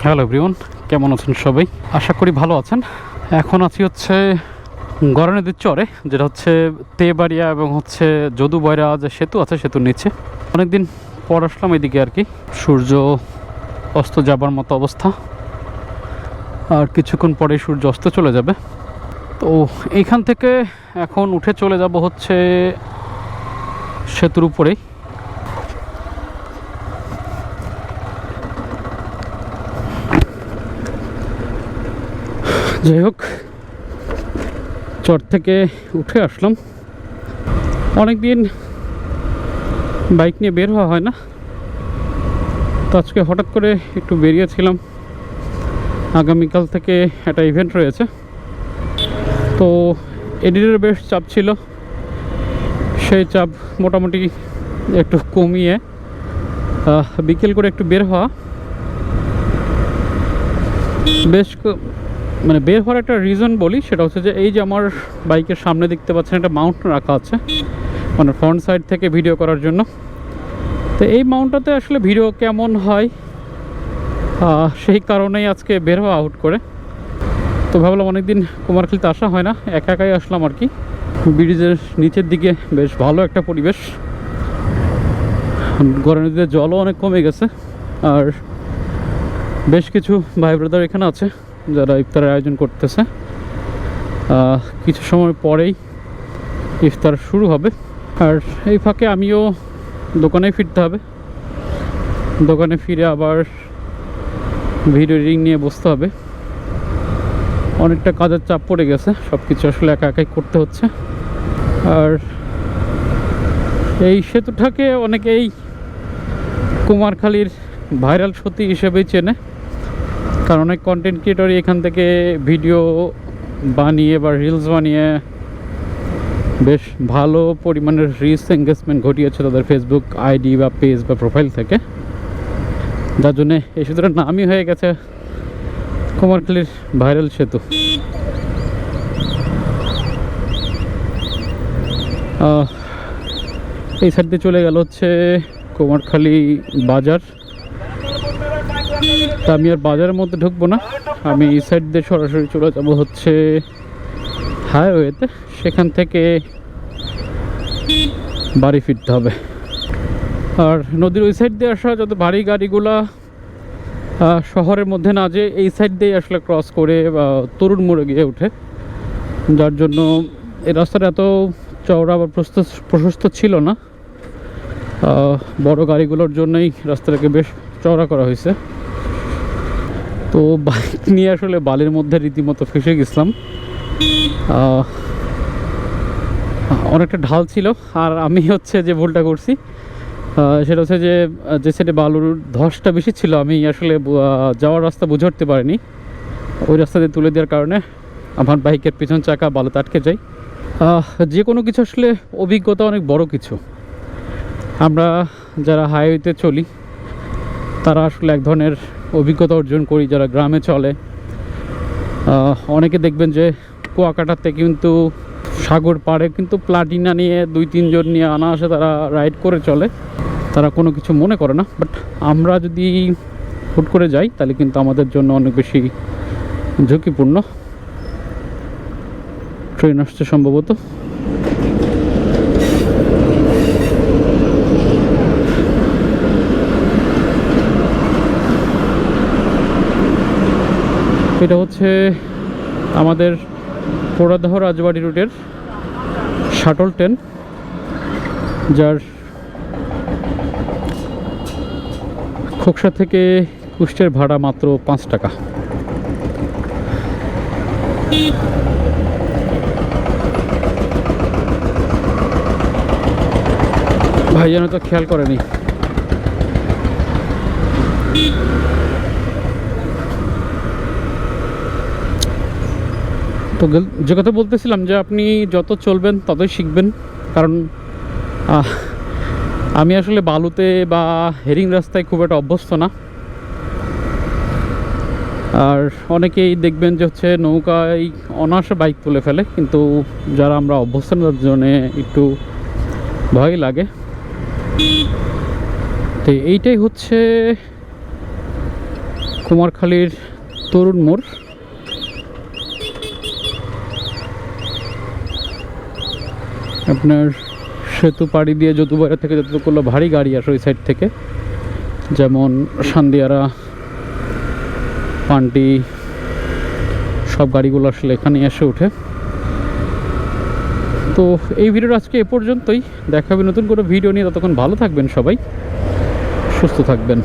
Hello everyone, কেমন আছেন সবাই? আশা করি ভালো আছেন। এখন আছি হচ্ছে গড়া নদীর চরে, যেটা হচ্ছে তেবাড়িয়া এবং হচ্ছে যদুবয়রা যে সেতু আছে সেতুর নিচে। অনেকদিন পর আসলাম এদিকে আর কি। সূর্য অস্ত যাবার মতো অবস্থা, আর কিছুক্ষণ পরে সূর্য অস্ত চলে যাবে। তো এইখান থেকে এখন উঠে চলে যাব হচ্ছে সেতুর উপরেই। যাই হোক, চর থেকে উঠে আসলাম। অনেক দিন বাইক নিয়ে বের হওয়া হয় না, তো আজকে হঠাৎ করে একটু বেরিয়েছিলাম। আগামীকাল থেকে একটা ইভেন্ট রয়েছে, তো এডিটের বেশ চাপ ছিল। সেই চাপ মোটামুটি একটু কমিয়ে বিকেল করে একটু বের হওয়া। বেশ মানে বের হওয়ার একটা রিজন বলি, সেটা হচ্ছে যে এই যে আমার বাইকের সামনে দেখতে পাচ্ছেন একটা মাউন্ট রাখা আছে, মানে ফ্রন্ট সাইড থেকে ভিডিও করার জন্য। তো এই মাউন্টটাতে আসলে ভিডিও কেমন হয় সেই কারণেই আজকে বের হওয়া আউট করে। তো ভাবলাম অনেকদিন কুমারখালীতে আসা হয় না, একা একাই আসলাম আর কি। ব্রিজের নিচের দিকে বেশ ভালো একটা পরিবেশ, গড়া নদীতে জলও অনেক কমে গেছে। আর বেশ কিছু ভাই ব্রাদার এখানে আছে যারা ইফতারের আয়োজন করতেছে। কিছু সময় পরেই ইফতার শুরু হবে, আর এই ফাঁকে আমিও দোকানে ফিরতে হবে। দোকানে ফিরে আবার ভিডিও এডিটিং নিয়ে বসতে হবে। অনেকটা কাজের চাপ পড়ে গেছে, সব কিছু আসলে একা একাই করতে হচ্ছে। আর এই সেতুটাকে অনেকেই কুমারখালীর ভাইরাল সত্যি হিসেবেই চেনে, কারণ অনেক কন্টেন্ট ক্রিয়েটরই এখান থেকে ভিডিও বানিয়ে বা রিলস বানিয়ে বেশ ভালো পরিমাণের রিচ এঙ্গেজমেন্ট ঘটিয়েছে তাদের ফেসবুক আইডি বা পেজ বা প্রোফাইল থেকে, যার জন্যে এই সেতুটার নামই হয়ে গেছে কুমারখালীর ভাইরাল সেতু। এই সাইড দিয়ে চলে গেল হচ্ছে কুমারখালী বাজার। তা আমি আর বাজারের মধ্যে ঢুকবো না, আমি এই সাইড দিয়ে সরাসরি চলে যাবো হচ্ছে হাইওয়েতে। সেখান থেকে বাড়ি ফিরতে হবে। আর নদীর ওই সাইড দিয়ে আসা যত ভারী গাড়িগুলা শহরের মধ্যে না, যে এই সাইড দিয়ে আসলে ক্রস করে তরুণ মোড়ে গিয়ে ওঠে, যার জন্য এই রাস্তাটা এত চওড়া বা প্রশস্ত ছিল না। বড় গাড়িগুলোর জন্যই রাস্তাটাকে বেশ চওড়া করা হয়েছে। তো বাইক নিয়ে আসলে বালির মধ্যে রীতিমতো ফেসে গেছিলাম। অনেকটা ঢাল ছিল, আর আমি হচ্ছে যে ভুলটা করছি সেটা হচ্ছে যে সাইডে বালুর ধসটা বেশি ছিল, আমি আসলে যাওয়ার রাস্তা বুঝে উঠতে পারিনি। ওই রাস্তা দিয়ে তুলে দেওয়ার কারণে আমার বাইকের পিছন চাকা বালুতে আটকে যায়। যে কোনো কিছু আসলে অভিজ্ঞতা অনেক বড় কিছু। আমরা যারা হাইওয়েতে চলি তারা আসলে এক ধরনের অভিজ্ঞতা অর্জন করি, যারা গ্রামে চলে। অনেকে দেখবেন যে কুয়াকাটাতে কিন্তু সাগর পাড়ে কিন্তু প্লাটিনা নিয়ে 2-3 জন নিয়ে আনা আসে, তারা রাইড করে চলে, তারা কোনো কিছু মনে করে না। বাট আমরা যদি হুট করে যাই তাহলে কিন্তু আমাদের জন্য অনেক বেশি ঝুঁকিপূর্ণ। ট্রেন আসছে সম্ভবত। এটা হচ্ছে আমাদের পোড়াদহ রাজবাড়ি রুটের শাটল ট্রেন, যার খোকসা থেকে কুষ্টের ভাড়া মাত্র 5 টাকা। ভাইজান তো খেয়াল করেনি। তো যে কথা বলতেছিলাম, যে আপনি যত চলবেন ততই শিখবেন। কারণ আমি আসলে বালুতে বা হেরিং রাস্তায় খুব একটা অভ্যস্ত না। আর অনেকেই দেখবেন যে হচ্ছে নৌকায় অনায়াসে বাইক তুলে ফেলে, কিন্তু যারা আমরা অভ্যস্ত না তার জন্য একটু ভয় লাগে। তো এইটাই হচ্ছে কুমারখালীর তরুণ মোড়। আপনার সেতু পাড়ি দিয়ে যদুবাড়ি থেকে যতগুলো ভারী গাড়ি আসে ওই সাইড থেকে, যেমন সান্দিয়ারা, পান্টি, সব গাড়িগুলো আসলে এখানে এসে ওঠে। তো এই ভিডিওটা আজকে এ পর্যন্তই। দেখাবে নতুন কোনো ভিডিও নিয়ে। ততক্ষণ ভালো থাকবেন, সবাই সুস্থ থাকবেন।